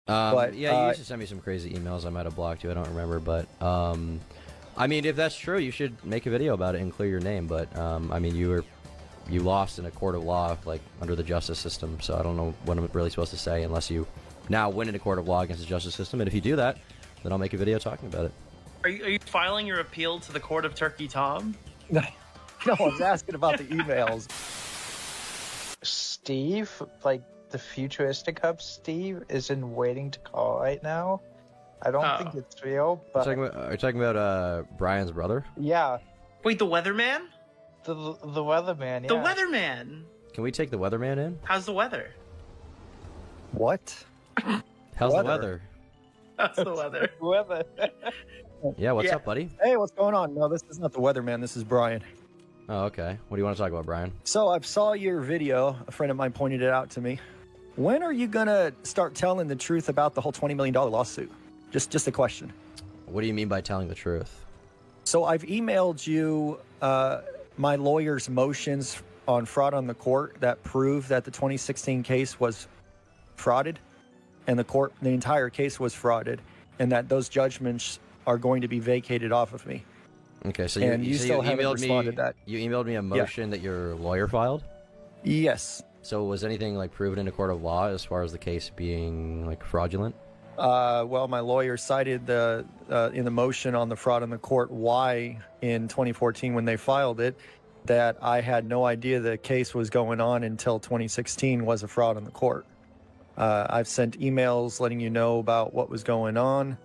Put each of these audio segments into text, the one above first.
Yeah, you used to send me some crazy emails. I might have blocked you. I don't remember, but I mean, if that's true, you should make a video about it and clear your name. But I mean, you lost in a court of law, like under the justice system. So I don't know what I'm really supposed to say unless you now win in a court of law against the justice system. And if you do that, then I'll make a video talking about it. Are you filing your appeal to the court of Turkey Tom? No, I was asking about the emails. Steve, like the Futuristichub Steve, is in waiting to call right now. I don't think it's real, but... Are you talking about Brian's brother? Yeah. Wait, the weatherman? The weatherman, yeah. The weatherman! Can we take the weatherman in? How's the weather? What? How's the weather? How's the weather? Weather. Yeah, what's up, buddy? Hey, what's going on? No, this is not the weatherman. This is Brian. Oh, okay. What do you want to talk about, Brian? So I saw your video. A friend of mine pointed it out to me. When are you going to start telling the truth about the whole $20 million lawsuit? Just a question. What do you mean by telling the truth? So I've emailed you my lawyer's motions on fraud on the court that prove that the 2016 case was frauded, and the entire case was frauded, and that those judgments are going to be vacated off of me. Okay, so you still haven't responded to that. You emailed me a motion that your lawyer filed? Yes. So was anything like proven in a court of law as far as the case being like fraudulent? Well, my lawyer cited in the motion on the fraud on the court why in 2014 when they filed it that I had no idea the case was going on until 2016 was a fraud on the court. I've sent emails letting you know about what was going on.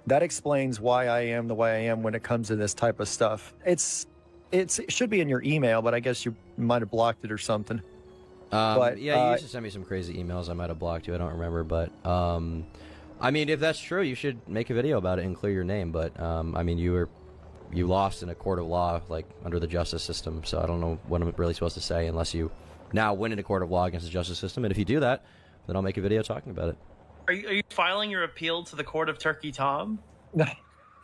That explains why I am the way I am when it comes to this type of stuff. It should be in your email, but I guess you might have blocked it or something. Yeah, you used to send me some crazy emails. I might have blocked you. I don't remember, but I mean, if that's true, you should make a video about it and clear your name. But I mean, you lost in a court of law, like under the justice system. So I don't know what I'm really supposed to say unless you now win in a court of law against the justice system. And if you do that, then I'll make a video talking about it. Are you filing your appeal to the court of Turkey Tom? No,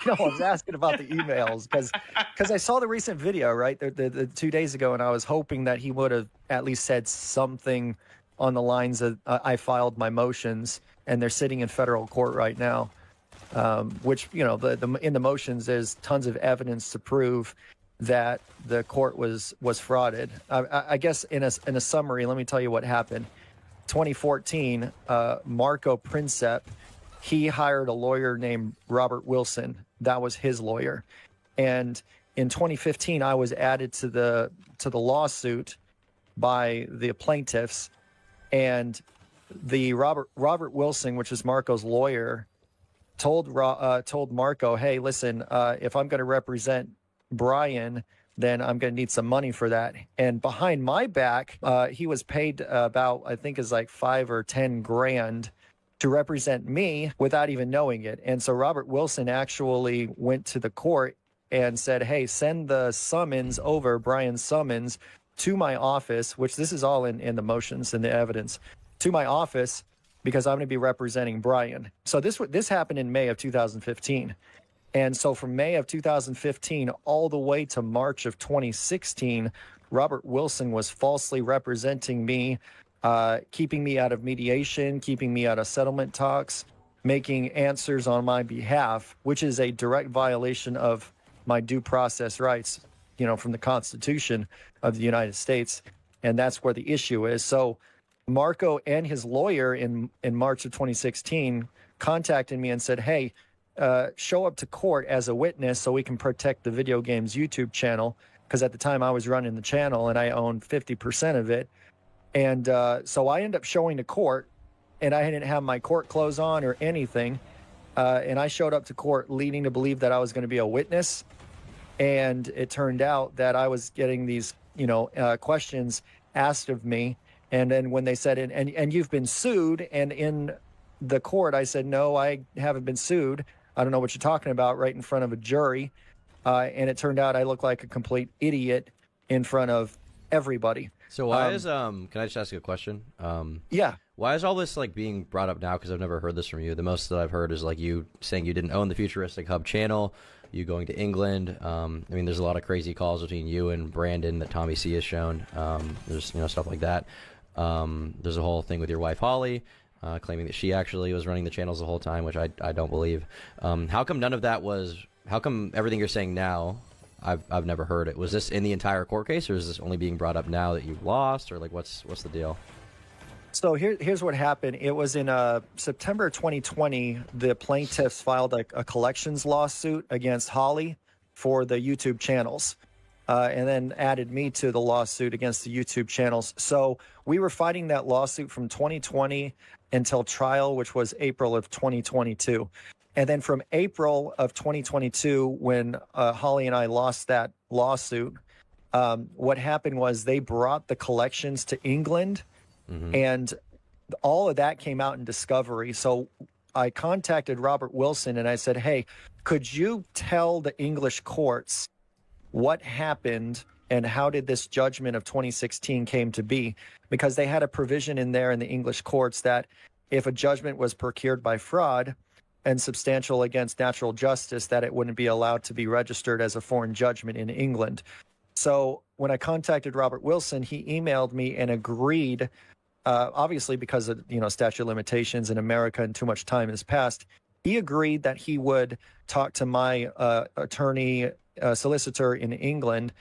I was asking about the emails because I saw the recent video, right, the 2 days ago, and I was hoping that he would have at least said something on the lines of I filed my motions, and they're sitting in federal court right now, which, you know, in the motions, there's tons of evidence to prove that the court was frauded. I guess in a summary, let me tell you what happened. 2014, Marco Princep, he hired a lawyer named Robert Wilson. That was his lawyer. And in 2015, I was added to the lawsuit by the plaintiffs, and the Robert Wilson, which is Marco's lawyer, told Marco, hey, listen, if I'm going to represent Brian, then I'm going to need some money for that. And behind my back, he was paid about, I think is like 5 or 10 grand to represent me without even knowing it. And so Robert Wilson actually went to the court and said, hey, send the summons over, Brian's summons, to my office, which this is all in the motions and the evidence, to my office, because I'm going to be representing Brian. So this happened in May of 2015. And so from May of 2015 all the way to March of 2016, Robert Wilson was falsely representing me, keeping me out of mediation, keeping me out of settlement talks, making answers on my behalf, which is a direct violation of my due process rights, you know, from the Constitution of the United States. And that's where the issue is. So Marco and his lawyer in March of 2016 contacted me and said, hey, show up to court as a witness so we can protect the video games YouTube channel, because at the time I was running the channel and I owned 50% of it. And so I ended up showing to court, and I didn't have my court clothes on or anything. And I showed up to court leading to believe that I was going to be a witness. And it turned out that I was getting these, questions asked of me. And then when they said, and you've been sued, and in the court, I said, no, I haven't been sued. I don't know what you're talking about, right in front of a jury. And it turned out I looked like a complete idiot in front of everybody. So why is can I just ask you a question? Yeah. Why is all this like being brought up now? Because I've never heard this from you. The most that I've heard is like you saying you didn't own the Futuristichub channel, you going to England. I mean, there's a lot of crazy calls between you and Brandon that Tommy C has shown. There's stuff like that. There's a whole thing with your wife Holly. claiming that she actually was running the channels the whole time, which I don't believe. How come none of that was? How come everything you're saying now, I've never heard it? Was this in the entire court case, or is this only being brought up now that you've lost, or like what's the deal? So here's what happened. It was in September 2020. The plaintiffs filed a collections lawsuit against Holly for the YouTube channels, and then added me to the lawsuit against the YouTube channels. So we were fighting that lawsuit from 2020 until trial, which was April of 2022. And then from April of 2022, when Holly and I lost that lawsuit, what happened was they brought the collections to England. And all of that came out in discovery. So I contacted Robert Wilson and I said, hey, could you tell the English courts what happened and how did this judgment of 2016 came to be? Because they had a provision in there in the English courts that if a judgment was procured by fraud and substantial against natural justice, that it wouldn't be allowed to be registered as a foreign judgment in England. So when I contacted Robert Wilson, he emailed me and agreed, obviously because of statute of limitations in America and too much time has passed, he agreed that he would talk to my attorney, solicitor in England,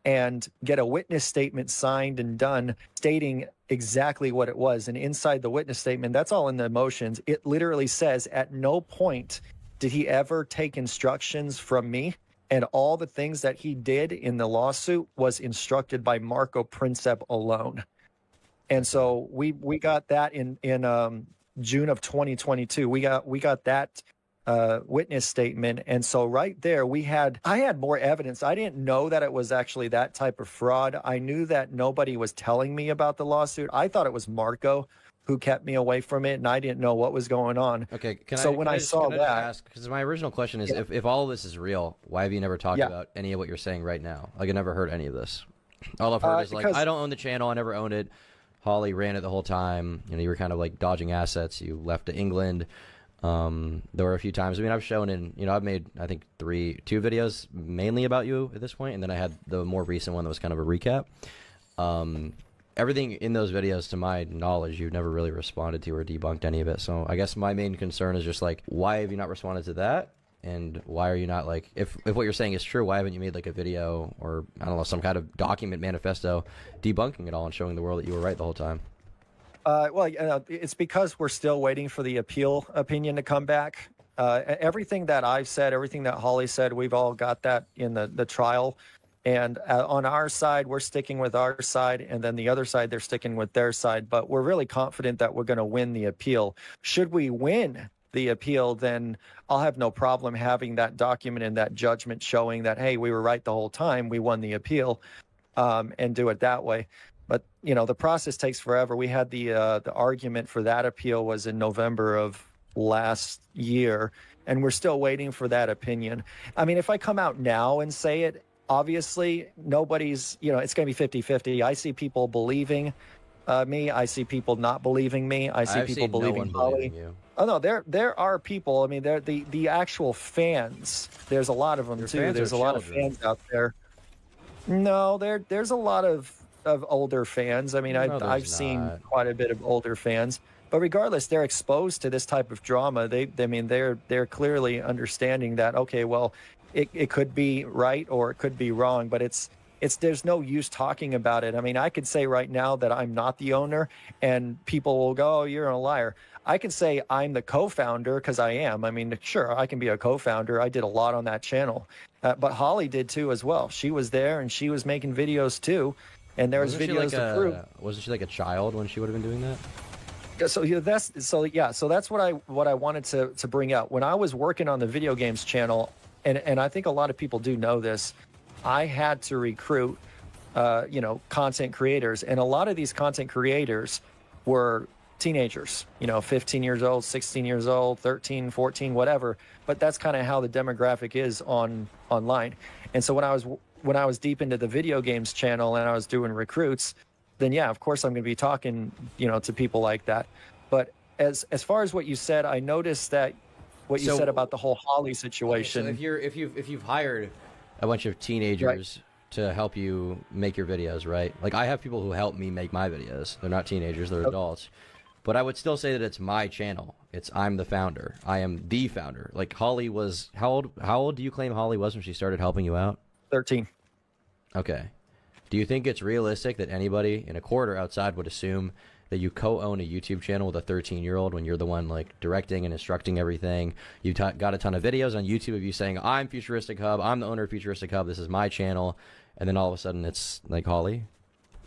and get a witness statement signed and done stating exactly what it was. And inside the witness statement, that's all in the motions. It literally says at no point did he ever take instructions from me. And all the things that he did in the lawsuit was instructed by Marco Princep alone. And so we got that in June of 2022. We got that witness statement. And so right there, I had more evidence. I didn't know that it was actually that type of fraud. I knew that nobody was telling me about the lawsuit. I thought it was Marco who kept me away from it, and I didn't know what was going on. Okay, when I saw that, because my original question is, if all of this is real, why have you never talked about any of what you're saying right now? Like, I never heard any of this. All I've heard is like, I don't own the channel, I never owned it. Holly ran it the whole time. You were kind of like dodging assets. You left to England. There were a few times. I mean, I've shown I've made, I think, two videos mainly about you at this point, and then I had the more recent one that was kind of a recap. Everything in those videos, to my knowledge, you've never really responded to or debunked any of it. So I guess my main concern is just like, why have you not responded to that? And why are you not like, if what you're saying is true, why haven't you made like a video or, I don't know, some kind of document manifesto debunking it all and showing the world that you were right the whole time? Well, it's because we're still waiting for the appeal opinion to come back. Everything that I've said, everything that Holly said, we've all got that in the trial. And on our side, we're sticking with our side, and then the other side, they're sticking with their side. But we're really confident that we're going to win the appeal. Should we win the appeal, then I'll have no problem having that document and that judgment showing that, hey, we were right the whole time, we won the appeal, and do it that way. But, the process takes forever. We had the argument for that appeal was in November of last year, and we're still waiting for that opinion. I mean, if I come out now and say it, obviously, nobody's, it's going to be 50-50. I see people believing me. I see people not believing me. I see people believing Holly. Oh, no, there are people. I mean, they're the actual fans. There's a lot of them, too. There's a lot of fans out there. No, there's a lot of older fans. I mean, I've seen quite a bit of older fans. But regardless, they're exposed to this type of drama. They're clearly understanding that, okay, well, it could be right or it could be wrong, but there's no use talking about it. I mean, I could say right now that I'm not the owner and people will go, oh, you're a liar. I can say I'm the co-founder because I am. I mean, sure, I can be a co-founder. I did a lot on that channel, but Holly did too as well. She was there and she was making videos too, and there's videos to prove. Wasn't she like a child when she would have been doing that? So that's what I wanted to bring out. When I was working on the video games channel, and I think a lot of people do know this, I had to recruit, content creators. And a lot of these content creators were teenagers, 15 years old, 16 years old, 13, 14, whatever. But that's kind of how the demographic is online. And so when I was deep into the video games channel and I was doing recruits, then yeah, of course I'm going to be talking, to people like that. But as far as what you said, I noticed that what you said about the whole Holly situation. Okay, so if you've hired a bunch of teenagers to help you make your videos, right? Like I have people who help me make my videos. They're not teenagers, they're adults. but I would still say that it's my channel. I'm the founder. I am the founder. Like Holly was, how old do you claim Holly was when she started helping you out? 13. Okay. Do you think it's realistic that anybody in a court or outside would assume that you co-own a YouTube channel with a 13-year-old when you're the one like directing and instructing everything? You got a ton of videos on YouTube of you saying, I'm Futuristichub, I'm the owner of Futuristichub, this is my channel, and then all of a sudden it's like Holly?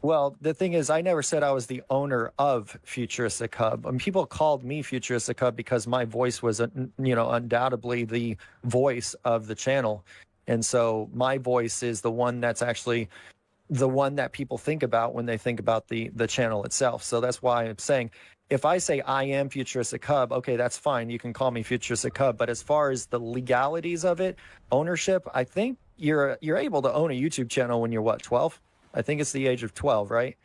Well, the thing is, I never said I was the owner of Futuristichub. And people called me Futuristichub because my voice was, undoubtedly the voice of the channel. And so my voice is the one that's actually the one that people think about when they think about the channel itself. So that's why I'm saying, if I say I am Futuristichub, okay, that's fine. You can call me Futuristichub. But as far as the legalities of it, ownership, I think you're able to own a YouTube channel when you're what, 12? I think it's the age of 12, right?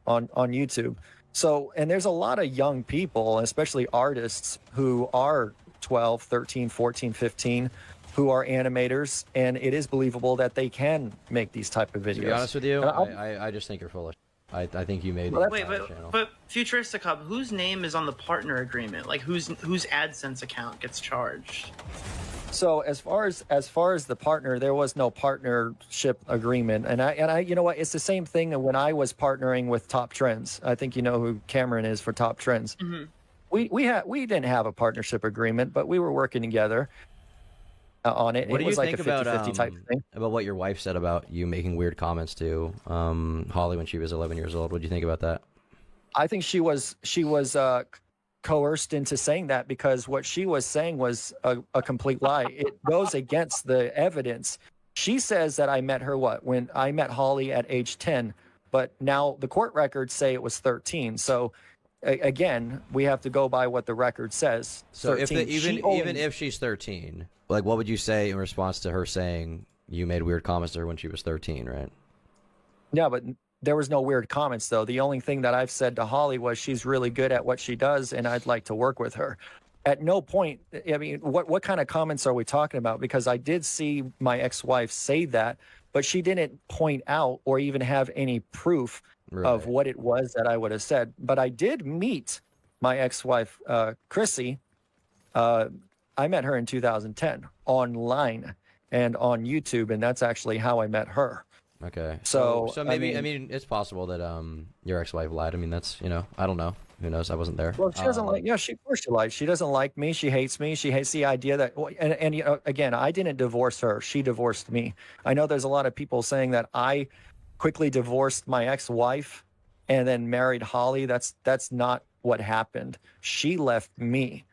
On YouTube. So, and there's a lot of young people, especially artists who are 12, 13, 14, 15, who are animators, and it is believable that they can make these type of videos. To be honest with you, I just think you're full of I think you made the channel. But Futuristic whose name is on the partner agreement? Like whose AdSense account gets charged? So as far as the partner, there was no partnership agreement, and I you know what, it's the same thing when I was partnering with Top Trends. I think you know who Cameron is for Top Trends. Mm-hmm. We didn't have a partnership agreement, but we were working together on it. What do you think like a 50-50 type thing. About what your wife said about you making weird comments to Holly when she was 11 years old? What do you think about that? I think she was coerced into saying that because what she was saying was a complete lie. It goes against the evidence. She says that I met her when I met Holly at age 10, but now the court records say it was 13. So again, we have to go by what the record says. So 13. Even if she's 13, like what would you say in response to her saying you made weird comments to her when she was 13, right? Yeah, but there was no weird comments, though. The only thing that I've said to Holly was she's really good at what she does, and I'd like to work with her. At no point, I mean, what kind of comments are we talking about? Because I did see my ex-wife say that, but she didn't point out or even have any proof of what it was that I would have said. But I did meet my ex-wife, Chrissy. I met her in 2010 online and on YouTube, and that's actually how I met her. Okay. So maybe, I mean, it's possible that your ex-wife lied. I mean, that's, I don't know. Who knows? I wasn't there. Well, she doesn't like, of course she lied. She doesn't like me. She hates me. She hates the idea that, and again, I didn't divorce her. She divorced me. I know there's a lot of people saying that I quickly divorced my ex-wife and then married Holly. That's not what happened. She left me.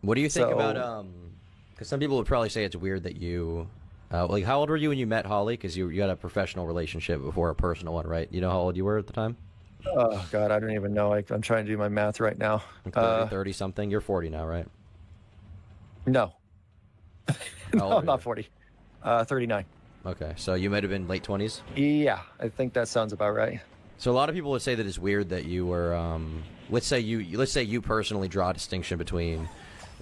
What do you think about, because some people would probably say it's weird that you, like, how old were you when you met Holly? Because you had a professional relationship before a personal one, right? You know how old you were at the time? Oh, God, I don't even know. I'm trying to do my math right now. 30 something? You're 40 now, right? No. No, I'm not 40. 39. Okay, so you might have been late 20s? Yeah, I think that sounds about right. So a lot of people would say that it's weird that you were, let's say you personally draw a distinction between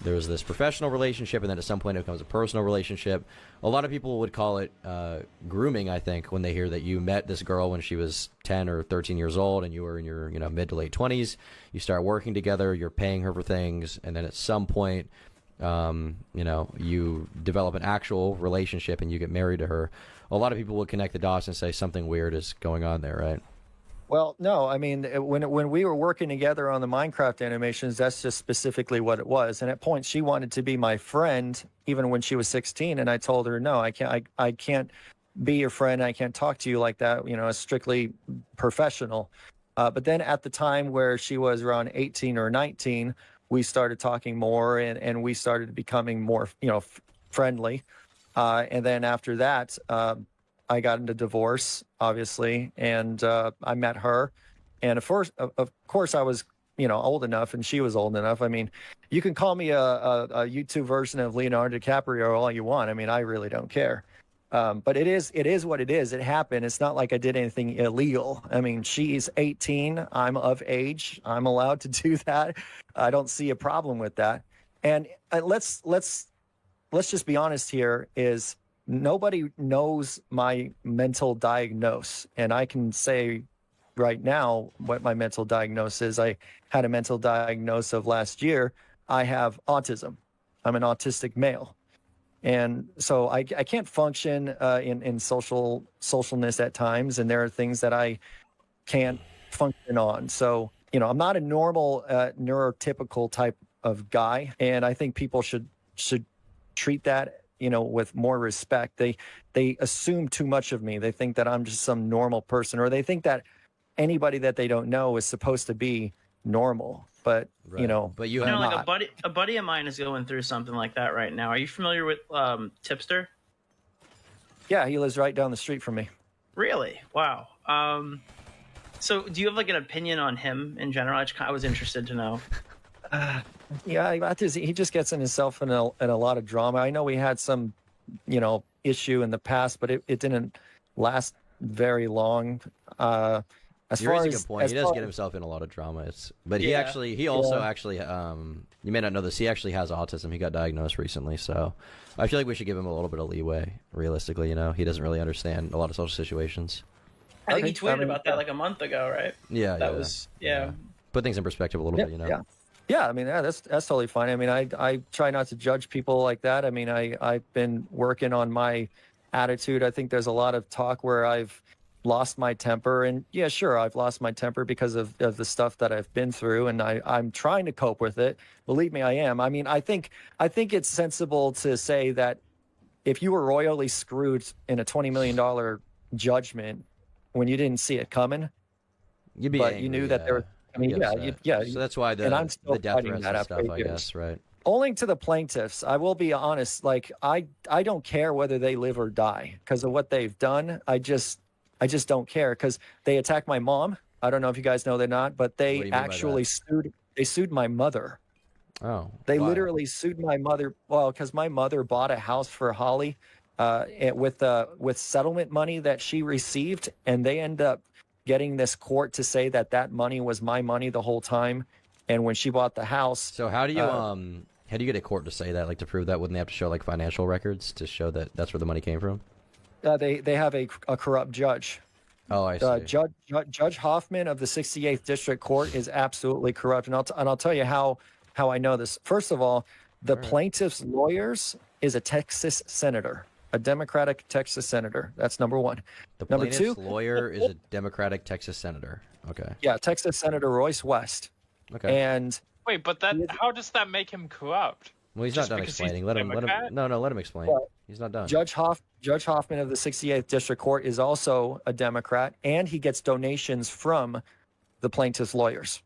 there was this professional relationship and then at some point it becomes a personal relationship. A lot of people would call it grooming, I think, when they hear that you met this girl when she was 10 or 13 years old and you were in your mid to late 20s. You start working together, you're paying her for things, and then at some point, you develop an actual relationship and you get married to her. A lot of people would connect the dots and say something weird is going on there, right? Well, no, I mean, when we were working together on the Minecraft animations, that's just specifically what it was. And at points, she wanted to be my friend, even when she was 16. And I told her, no, I can't be your friend. I can't talk to you like that. It's strictly professional. But then at the time where she was around 18 or 19, we started talking more and we started becoming more, friendly. And then after that, I got into divorce, obviously, and I met her. And of course, I was, old enough, and she was old enough. I mean, you can call me a YouTube version of Leonardo DiCaprio all you want. I mean, I really don't care. But it is what it is. It happened. It's not like I did anything illegal. I mean, she's 18. I'm of age. I'm allowed to do that. I don't see a problem with that. And let's just be honest here. Is nobody knows my mental diagnosis, and I can say right now what my mental diagnosis is. I had a mental diagnosis of last year. I have autism. I'm an autistic male. And so I can't function in socialness at times, and there are things that I can't function on. So, I'm not a normal neurotypical type of guy, and I think people should treat that, with more respect. They assume too much of me. They think that I'm just some normal person, or they think that anybody that they don't know is supposed to be normal. But Right. But you have like a buddy of mine is going through something like that right now. Are you familiar with Tipster? Yeah, he lives right down the street from me. Really? Wow. So do you have like an opinion on him in general? I was interested to know. Yeah, he just gets himself in a lot of drama. I know we had some, issue in the past, but it didn't last very long. As you far raise a as good point. He does far- get himself in a lot of drama. But he Yeah. also actually, you may not know this. He actually has autism. He got diagnosed recently, so I feel like we should give him a little bit of leeway. Realistically, he doesn't really understand a lot of social situations. I think he Okay, tweeted about that like a month ago, right? Yeah, That was Put things in perspective a little bit. Yeah, I mean, that's totally fine. I mean, I try not to judge people like that. I mean, I've been working on my attitude. I think there's a lot of talk where I've lost my temper, and yeah, sure, I've lost my temper because of the stuff that I've been through, and I'm trying to cope with it. Believe me, I am. I mean, I think it's sensible to say that if you were royally screwed in a $20 million judgment when you didn't see it coming, You'd be but angry, you knew that there was, I mean, yeah. So that's why and I'm still the death fighting threats that and after stuff, 8 I years. guess, right? Only to the plaintiffs, I will be honest, like I don't care whether they live or die because of what they've done. I just don't care because they attacked my mom. I don't know if you guys know they're not, but What do you they mean by actually sued my mother. Oh, They why? literally sued my mother. Well, because my mother bought a house for Holly with settlement money that she received, and they end up getting this court to say that money was my money the whole time. And when she bought the house, So how do you get a court to say that? Like to prove that, wouldn't they have to show like financial records to show that that's where the money came from? they have a corrupt judge. Oh, I see. Judge Hoffman of the 68th District Court is absolutely corrupt, and I'll tell you how I know this. First of all, the plaintiff's lawyers is a Texas senator, a Democratic Texas senator. That's number one. The Number plaintiff's two, lawyer is a Democratic Texas senator. Okay. yeah, Texas Senator Royce West. Okay. And Wait, but how does that make him corrupt? Well, he's Just not done because he's explaining. Let him. Democrat? No, let him explain. Well, He's not done. Judge Hoffman of the 68th District Court is also a Democrat, and he gets donations from the plaintiff's lawyers.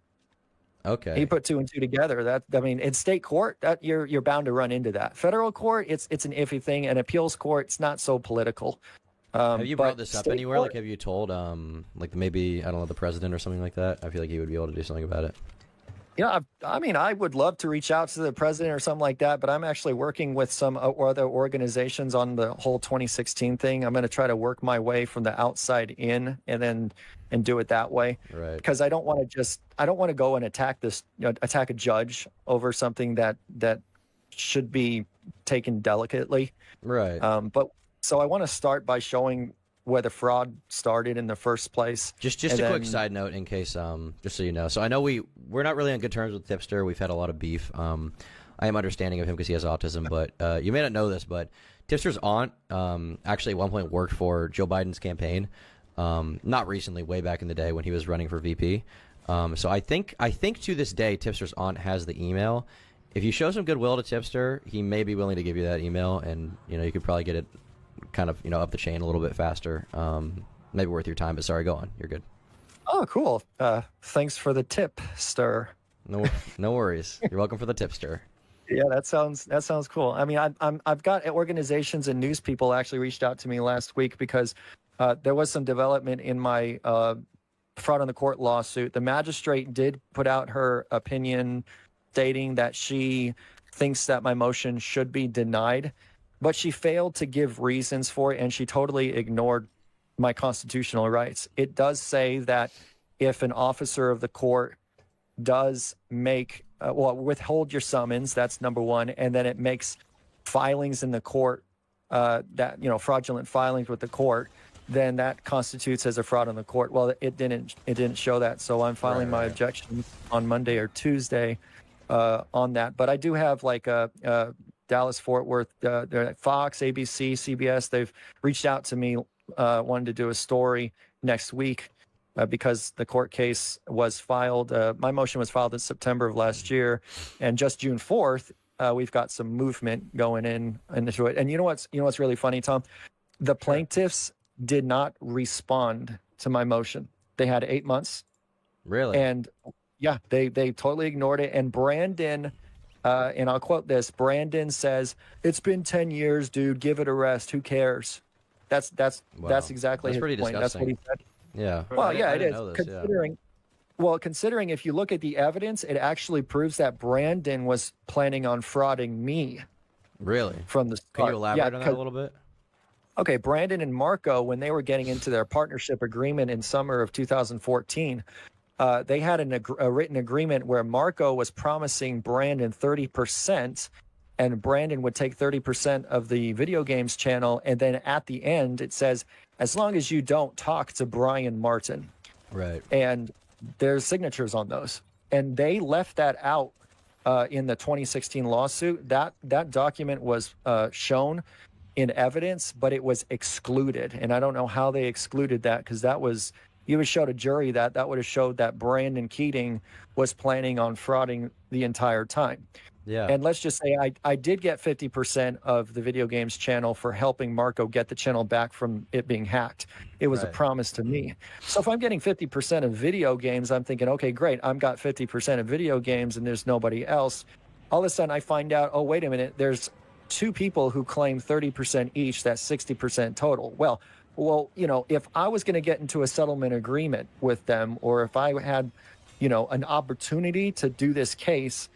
Okay. He put two and two together. In state court, that you're bound to run into that. Federal court, it's an iffy thing, and appeals court, it's not so political. Have you but brought this up state anywhere? court- Like, have you told, like maybe I don't know, the president or something like that? I feel like he would be able to do something about it. Yeah, I mean, I would love to reach out to the president or something like that, but I'm actually working with some other organizations on the whole 2016 thing. I'm going to try to work my way from the outside in, and do it that way. Right. Because I don't want to go and attack a judge over something that should be taken delicately. Right. But so I want to start by showing where the fraud started in the first place. Just a quick side note in case, just so you know. So I know we're not really on good terms with Tipster. We've had a lot of beef. I am understanding of him because he has autism, but you may not know this, but Tipster's aunt actually at one point worked for Joe Biden's campaign. Not recently, way back in the day when he was running for VP. So I think to this day, Tipster's aunt has the email. If you show some goodwill to Tipster, he may be willing to give you that email, and you could probably get it kind of up the chain a little bit faster. Maybe worth your time. But sorry, go on. You're good. Oh, cool. Thanks for the tip, Stir. No worries. You're welcome for the tipster. Yeah, that sounds cool. I mean, I've got organizations and news people actually reached out to me last week because there was some development in my fraud on the court lawsuit. The magistrate did put out her opinion stating that she thinks that my motion should be denied, but she failed to give reasons for it, and she totally ignored my constitutional rights. It does say that if an officer of the court does make withhold your summons, that's number one, and then it makes filings in the court that fraudulent filings with the court, then that constitutes as a fraud on the court. Well, it didn't show that, so I'm filing my objection on Monday or Tuesday on that. But I do have like a Dallas Fort Worth, Fox, ABC, CBS. They've reached out to me, wanting to do a story next week because the court case was filed. My motion was filed in September of last year, and just June 4th, we've got some movement going into it. And you know what's really funny, Tom? The plaintiffs did not respond to my motion. They had 8 months. Really? And yeah, they totally ignored it. And Brandon, and I'll quote this, Brandon says, "It's been 10 years, dude. Give it a rest. Who cares?" That's exactly his pretty point. disgusting. That's what he said. Yeah. Well, yeah, it is. This, Considering if you look at the evidence, it actually proves that Brandon was planning on frauding me. Really? From the start. Can you elaborate on that a little bit? Okay, Brandon and Marco, when they were getting into their partnership agreement in summer of 2014, they had a written agreement where Marco was promising Brandon 30%, and Brandon would take 30% of the video games channel. And then at the end, it says, as long as you don't talk to Brian Martin. Right. And there's signatures on those. And they left that out in the 2016 lawsuit. That document was shown in evidence, but it was excluded. And I don't know how they excluded that, because you would show a jury that would have showed that Brandon Keating was planning on frauding the entire time. Yeah. And let's just say I did get 50% of the video games channel for helping Marco get the channel back from it being hacked. It was a promise to me. So if I'm getting 50% of video games, I'm thinking, okay, great. I've got 50% of video games and there's nobody else. All of a sudden I find out, oh, wait a minute, there's 2 people who claim 30% each. That's 60% total. Well, if I was going to get into a settlement agreement with them, or if I had, an opportunity to do this case,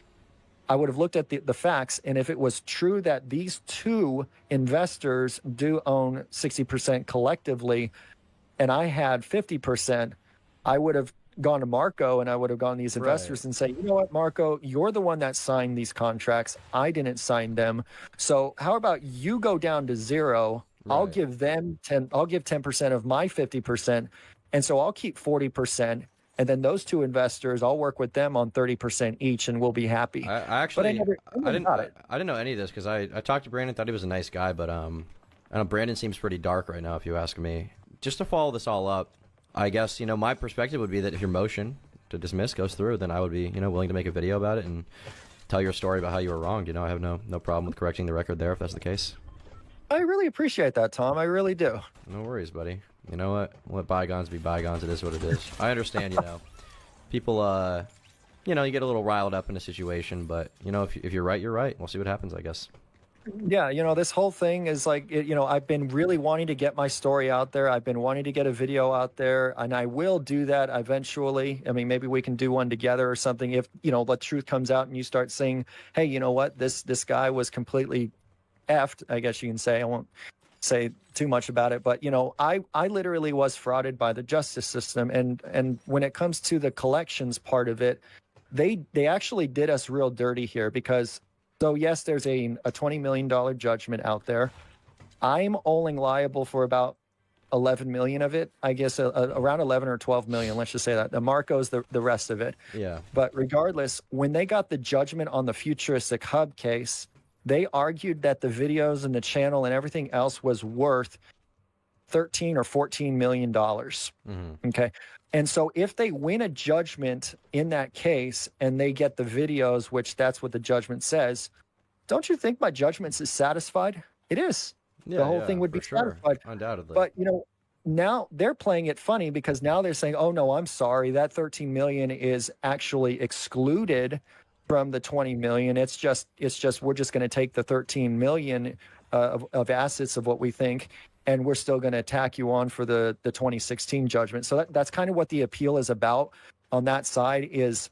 I would have looked at the facts. And if it was true that these 2 investors do own 60% collectively, and I had 50%, I would have gone to Marco and I would have gone to these investors and say, you know what, Marco, you're the one that signed these contracts. I didn't sign them. So how about you go down to 0? I'll give them 10. I'll give 10% of my 50%. And so I'll keep 40%. And then those 2 investors, I'll work with them on 30% each, and we'll be happy. I didn't know any of this, because I talked to Brandon, thought he was a nice guy, but I know Brandon seems pretty dark right now, if you ask me. Just to follow this all up, I guess, my perspective would be that if your motion to dismiss goes through, then I would be, willing to make a video about it and tell your story about how you were wronged. I have no problem with correcting the record there if that's the case. I really appreciate that, Tom. I really do. No worries, buddy. You know what? Let bygones be bygones. It is what it is. I understand, people, you get a little riled up in a situation, but, if you're right, you're right. We'll see what happens, I guess. Yeah, this whole thing is like, I've been really wanting to get my story out there. I've been wanting to get a video out there, and I will do that eventually. I mean, maybe we can do one together or something. If, the truth comes out and you start saying, hey, you know what? This guy was completely effed, I guess you can say. I won't say too much about it, but I literally was frauded by the justice system, and when it comes to the collections part of it, they actually did us real dirty here, because yes, there's a $20 million judgment out there. I'm only liable for about 11 million of it, I guess, around 11 or 12 million. Let's just say that. The Marco's the rest of it. Yeah. But regardless, when they got the judgment on the Futuristichub case, they argued that the videos and the channel and everything else was worth 13 or 14 million dollars. Mm-hmm. Okay. And so if they win a judgment in that case and they get the videos, which that's what the judgment says, don't you think my judgment is satisfied? It is. Yeah, the whole thing would be satisfied. Undoubtedly. But, now they're playing it funny, because now they're saying, oh, no, I'm sorry. That 13 million is actually excluded from the 20 million. It's just we're just going to take the 13 million of assets of what we think, and we're still going to attack you on for the 2016 judgment. So that's kind of what the appeal is about on that side. Is,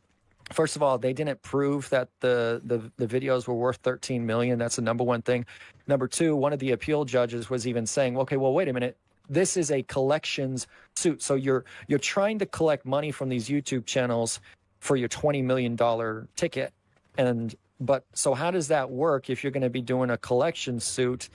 first of all, they didn't prove that the videos were worth 13 million. That's the number one thing. Number two, one of the appeal judges was even saying, okay, well, wait a minute. This is a collections suit. So you're trying to collect money from these YouTube channels for your $20 million ticket. But so how does that work if you're going to be doing a collection suit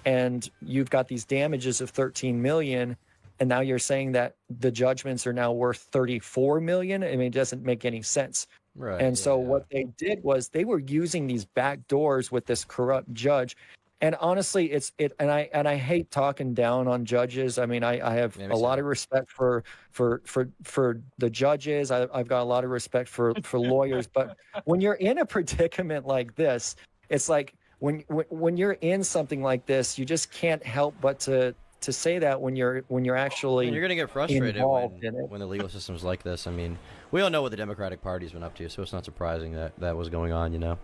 and you've got these damages of 13 million, and now you're saying that the judgments are now worth 34 million. I mean, it doesn't make any sense. Right. And so what they did was they were using these back doors with this corrupt judge. And honestly, and I hate talking down on judges. I mean, I have a lot of respect for the judges. I've got a lot of respect for lawyers. But when you're in a predicament like this, it's like when you're in something like this, you just can't help but to say that when you're actually you're gonna get frustrated when the legal system's like this. I mean, we all know what the Democratic Party's been up to, so it's not surprising that was going on. You know,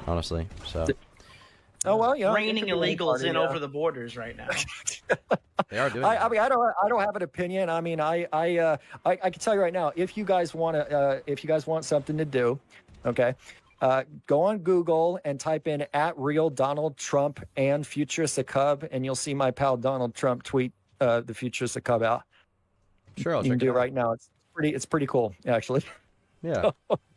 honestly. So. Oh well, raining illegals in over the borders right now. They are doing. I mean, I don't have an opinion. I mean, I can tell you right now, if you guys want something to do, okay, go on Google and type in @real Donald Trump and Futuristichub, and you'll see my pal Donald Trump tweet the Futuristichub out. Sure, I'll you check can do it it right now. It's pretty cool, actually. Yeah.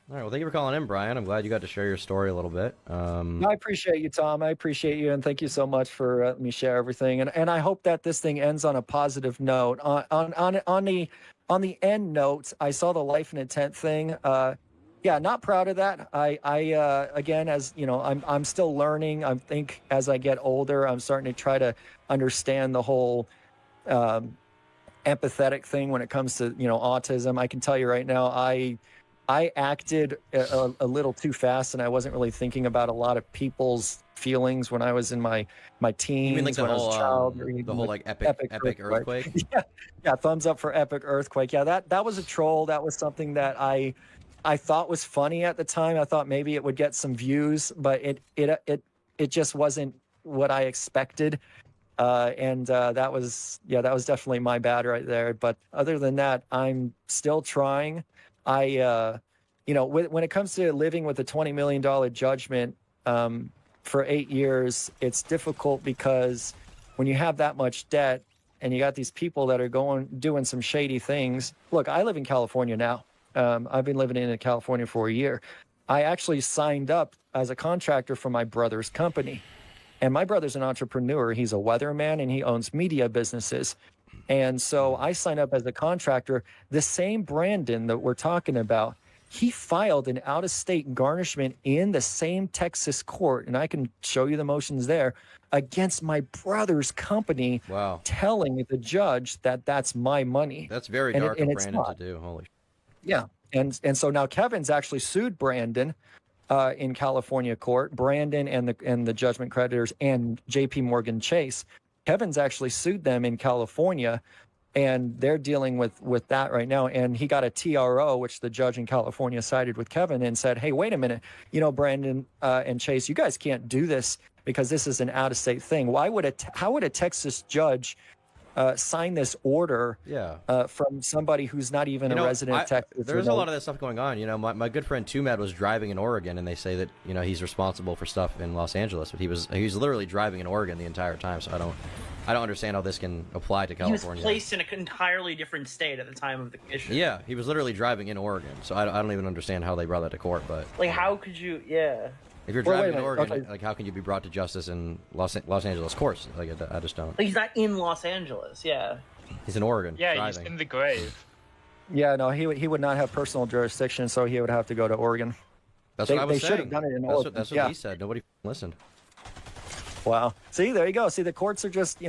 All right. Well, thank you for calling in, Brian. I'm glad you got to share your story a little bit. I appreciate you, Tom. I appreciate you, and thank you so much for letting me share everything. And I hope that this thing ends on a positive note. On the end note, I saw the life and intent thing. Yeah, not proud of that. I again, as you know, I'm still learning. I think as I get older, I'm starting to try to understand the whole empathetic thing when it comes to autism. I can tell you right now, I acted a little too fast, and I wasn't really thinking about a lot of people's feelings when I was in my teens. You mean like the whole, child, the whole like epic earthquake? Yeah, thumbs up for epic earthquake. Yeah, that was a troll. That was something that I thought was funny at the time. I thought maybe it would get some views, but it just wasn't what I expected. And that was definitely my bad right there. But other than that, I'm still trying. When it comes to living with a $20 million judgment for 8 years, it's difficult because when you have that much debt and you got these people that are doing some shady things. Look, I live in California now. I've been living in California for a year. I actually signed up as a contractor for my brother's company. And my brother's an entrepreneur. He's a weatherman and he owns media businesses. And so I signed up as a contractor. The same Brandon that we're talking about, he filed an out-of-state garnishment in the same Texas court, and I can show you the motions there, against my brother's company. Wow. Telling the judge that that's my money. That's very dark of Brandon to do. Holy. Yeah. And so now Kevin's actually sued Brandon in California court, Brandon and the judgment creditors and JP Morgan Chase. Kevin's actually sued them in California, and they're dealing with that right now. And he got a TRO, which the judge in California sided with Kevin and said, hey, wait a minute, Brandon and Chase, you guys can't do this because this is an out-of-state thing. How would a Texas judge sign this order from somebody who's not even a resident of Texas? There's a lot of that stuff going on. My good friend Tumad was driving in Oregon, and they say that he's responsible for stuff in Los Angeles, but he was literally driving in Oregon the entire time. So I don't understand how this can apply to California. He was placed in an entirely different state at the time of the issue. Yeah, he was literally driving in Oregon. So I don't even understand how they brought that to court. But how could you? Yeah. If you're driving in Oregon, how can you be brought to justice in Los Angeles courts? I just don't. He's not in Los Angeles. Yeah. He's in Oregon. Yeah, driving. he's in the grave. Yeah, no, he would not have personal jurisdiction, so he would have to go to Oregon. That's what I was saying. They should have done it in Oregon. That's what he said. Nobody listened. Wow. See, there you go. See, the courts are just,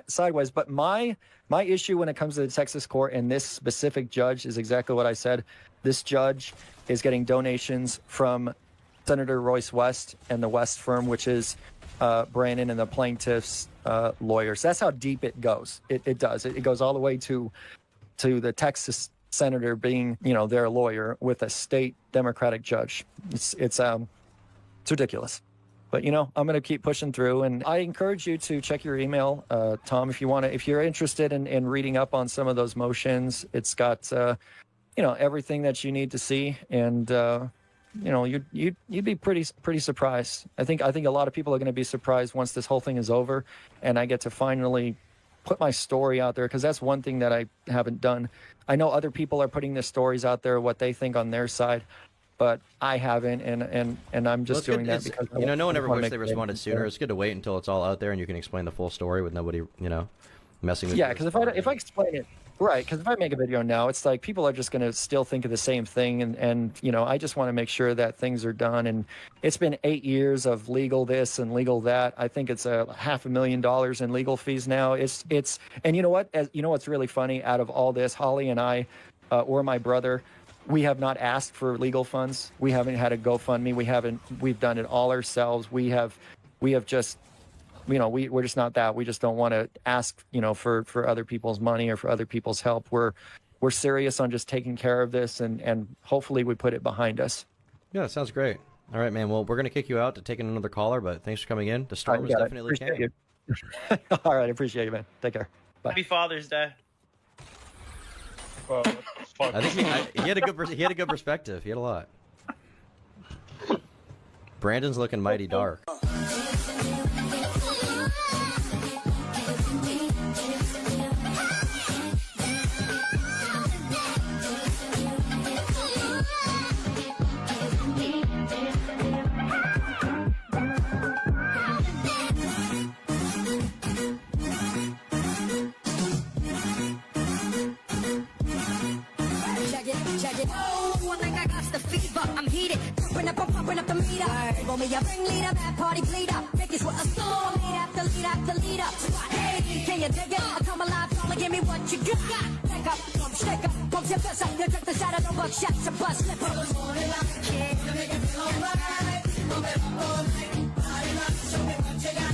sideways. But my issue when it comes to the Texas court and this specific judge is exactly what I said. This judge is getting donations from Senator Royce West and the West firm, which is Brandon and the plaintiff's lawyers. That's how deep it goes. It does. It goes all the way to the Texas senator being, their lawyer with a state Democratic judge. It's ridiculous. But, I'm going to keep pushing through. And I encourage you to check your email, Tom, if you're interested in reading up on some of those motions. It's got, everything that you need to see. And, you'd be pretty surprised. I think a lot of people are going to be surprised once this whole thing is over and I get to finally put my story out there, because that's one thing that I haven't done. I know other people are putting their stories out there, what they think on their side. but I haven't, and I'm just doing that because no one ever wished they responded sooner. It's good to wait until it's all out there and you can explain the full story with nobody messing with. Yeah, because if I explain it. Right, because if I make a video now, it's like people are just going to still think of the same thing, and I just want to make sure that things are done. And it's been 8 years of legal this and legal that. I think it's $500,000 in legal fees now. It's and you know what? What's really funny? Out of all this, Holly and I, or my brother, we have not asked for legal funds. We haven't had a GoFundMe. We've done it all ourselves. We have just. We're just not that. We just don't want to ask, for other people's money or for other people's help. We're serious on just taking care of this, and hopefully we put it behind us. Yeah, that sounds great. All right, man. Well, we're going to kick you out to take in another caller, but thanks for coming in. The storm is definitely came. All right, I appreciate you, man. Take care. Bye. Happy Father's Day. Well, I think he had a good perspective. He had a lot. Brandon's looking mighty dark. I'm heated, pumping up the meter. Roll me a ringleader, bad party bleeder. Make this with a storm, lead after leader. Hey, can you dig it? I come alive, calling, give me what you got. Back up, stick up, pump your fist up. You took the side of the buckshot, so bust slip up. Morning like a kid, make it feel alright. Move it up all night, body rock, show me what you got.